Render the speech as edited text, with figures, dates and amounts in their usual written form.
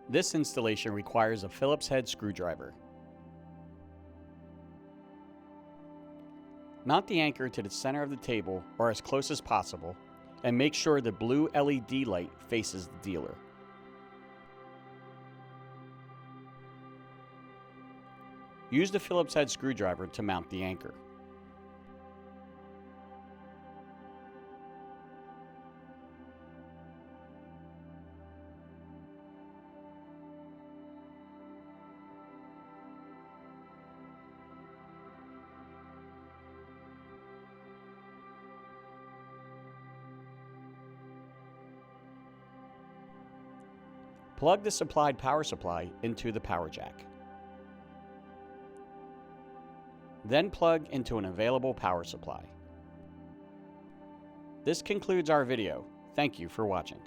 This installation requires a Phillips head screwdriver. Mount the anchor to the center of the table or as close as possible, and make sure the blue LED light faces the dealer. Use the Phillips head screwdriver to mount the anchor. Plug the supplied power supply into the power jack. Then plug into an available power supply. This concludes our video. Thank you for watching.